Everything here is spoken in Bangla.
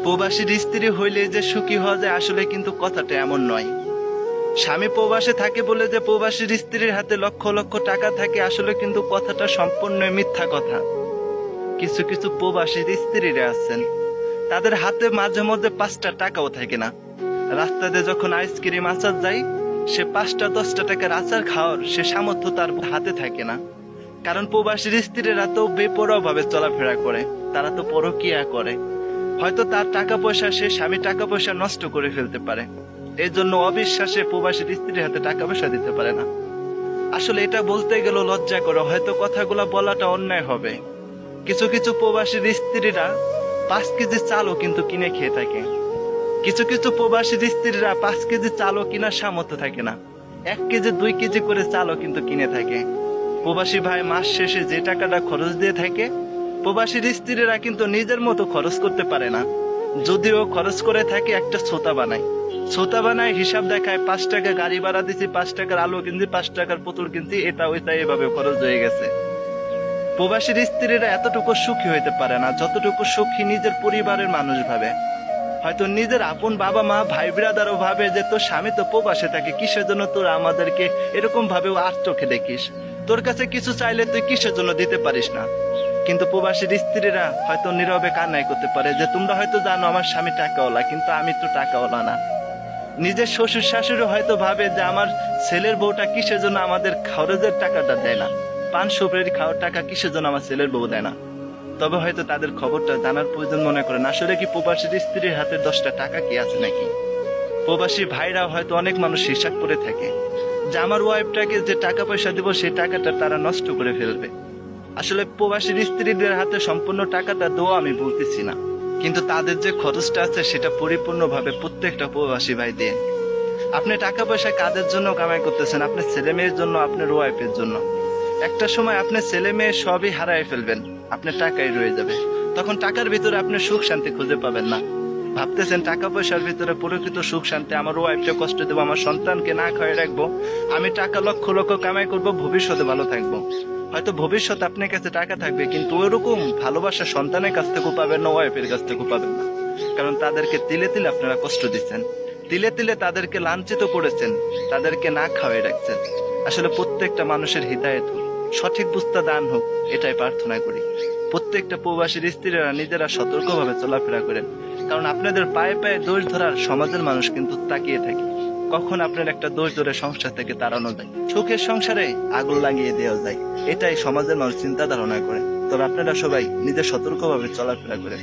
প্রবাসীর স্ত্রী হইলে যে সুখী হওয়া যায় আসলে কিন্তু কথাটা এমন নয়। স্বামী প্রবাসে থাকে বলে যে প্রবাসীর স্ত্রীর হাতে লক্ষ লক্ষ টাকা থাকে আসলে কিন্তু কথাটা সম্পূর্ণ মিথ্যা কথা। কিছু কিছু প্রবাসীর স্ত্রীরা আছেন তাদের হাতে মাঝে মধ্যে 5টা টাকাও থাকে না। রাস্তাতে যখন আইসক্রিম আচার যায় সে 5টা 10টা টাকার আচার খাওয়ার সে সামর্থ্য তার হাতে থাকে না। কারণ প্রবাসীর স্ত্রীরা তো বেপরোয়া ভাবে চলাফেরা করে, তারা তো পরকীয়া করে। হয়তো তার টাকা পয়সা সে স্বামী টাকা পয়সা নষ্ট করে ফেলতে পারে, এই জন্য অবিশ্বাসে প্রবাসীর স্ত্রীর হাতে টাকা পয়সা দিতে পারে না। আসলে এটা বলতে গেল লজ্জা করে, হয়তো কথাগুলো বলাটা অন্যায় হবে। কিছু কিছু প্রবাসীর স্ত্রীরা 5 কেজি চালও কিন্তু কিনে খেয়ে থাকে। কিছু কিছু প্রবাসীর স্ত্রীরা 5 কেজি চালও কিনার সামর্থ্য থাকে না, 1 কেজি 2 কেজি করে চালও কিন্তু কিনে থাকে। প্রবাসী ভাই মাস শেষে যে টাকাটা খরচ দিয়ে থাকে প্রবাসীর স্ত্রীরা কিন্তু নিজের মতো খরচ করতে পারে না। যদিও খরচ করে থাকে একটা ছোতা বানায় হিসাব দেখায় 5 টাকা গাড়ি ভাড়া দিচ্ছি, 5 টাকার আলু কিনছি, 5 টাকার পুতুল কিনছি, এটা ওইটা এভাবে খরচ হয়ে গেছে। প্রবাসীর স্ত্রীরা এতটুকু সুখী হইতে পারে না যতটুকু সুখী নিজের পরিবারের মানুষ ভাবে। হয়তো নিজের আপন বাবা মা ভাই ব্রাদারও ভাবে যে তোর স্বামী তো প্রবাসে থাকে, কিসের জন্য তোর আমাদেরকে এরকম ভাবে আর চোখে দেখিস, তোর কাছে কিছু চাইলে তুই কিসের জন্য দিতে পারিস না। কিন্তু প্রবাসীর স্ত্রীরা হয়তো নীরবে কান্নাই করতে পারে যে তোমরা হয়তো জানো আমার স্বামী টাকাওয়ালা, কিন্তু আমি তো টাকাওয়ালা না। নিজের শ্বশুর শাশুড়ি হয়তো ভাবে যে আমার ছেলের বউটা কিসের জন্য আমাদের খরচের টাকাটা দেয় না, পান সুপারি খাওয়ার টাকা কিসের জন্য আমার ছেলের বউ দেয় না। তবে হয়তো তাদের খবরটা জানার প্রয়োজন মনে করেন। আসলে কি প্রবাসীর স্ত্রীর হাতে 10টা টাকা কি আছে নাকি? প্রবাসী ভাইরা হয়তো অনেক মানুষ হিসাব করে থাকে যে আমার ওয়াইফটাকে যে টাকা পয়সা দিব সেই টাকাটা তারা নষ্ট করে ফেলবে। আসলে প্রবাসীর স্ত্রীদের হাতে সম্পূর্ণ টাকাটা দেওয়া আমি বলতেছি না, কিন্তু তাদের যে খরচটা আছে সেটা পরিপূর্ণভাবে প্রত্যেকটা প্রবাসী ভাই দেন। আপনি টাকা পয়সা কাদের জন্য কামাই করতেছেন? আপনার ছেলে মেয়ের জন্য, আপনার ওয়াইফের জন্য। একটা সময় আপনার ছেলে মেয়ে সবই হারাই ফেলবেন, আপনার টাকাই রয়ে যাবে। তখন টাকার ভিতরে আপনি সুখ শান্তি খুঁজে পাবেন না। ভাবতেছেন টাকা পয়সার ভিতরে প্রকৃত সুখ শান্তি, আমার ওয়াইফকে কষ্ট দেবো, আমার সন্তানকে না খাওয়াই রাখবো, আমি টাকা লক্ষ লক্ষ কামাই করব, ভবিষ্যতে ভালো থাকবো। হয়তো ভবিষ্যতে আপনার কাছে টাকা থাকবে কিন্তু ওইরকম ভালোবাসা সন্তানের কাছ থেকেও পাবেন না, ওয়াইফের কাছ থেকেও পাবেন না। কারণ তাদেরকে তিলে তিলে আপনারা কষ্ট দিচ্ছেন, তিলে তিলে তাদেরকে লাঞ্ছিত করেছেন, তাদেরকে না খাওয়াই রাখছেন। আসলে প্রত্যেকটা মানুষের হিদায়াত হোক, সঠিক বুঝতে দান হোক, এটাই প্রার্থনা করি। প্রত্যেকটা প্রবাসীর স্ত্রীরা নিজেরা সতর্কভাবে চলাফেরা করেন, কারণ আপনাদের পায়ে পায়ে দোষ ধরার সমাজের মানুষ কিন্তু তাকিয়ে থাকে কখন আপনার একটা দোষ ধরে সংসার থেকে তাড়ানো যায়, সুখের সংসারে আগুন লাগিয়ে দেওয়া যায়, এটাই সমাজের মানুষ চিন্তা ধারণা করে। তবে আপনারা সবাই নিজে সতর্কভাবে চলাফেরা করেন।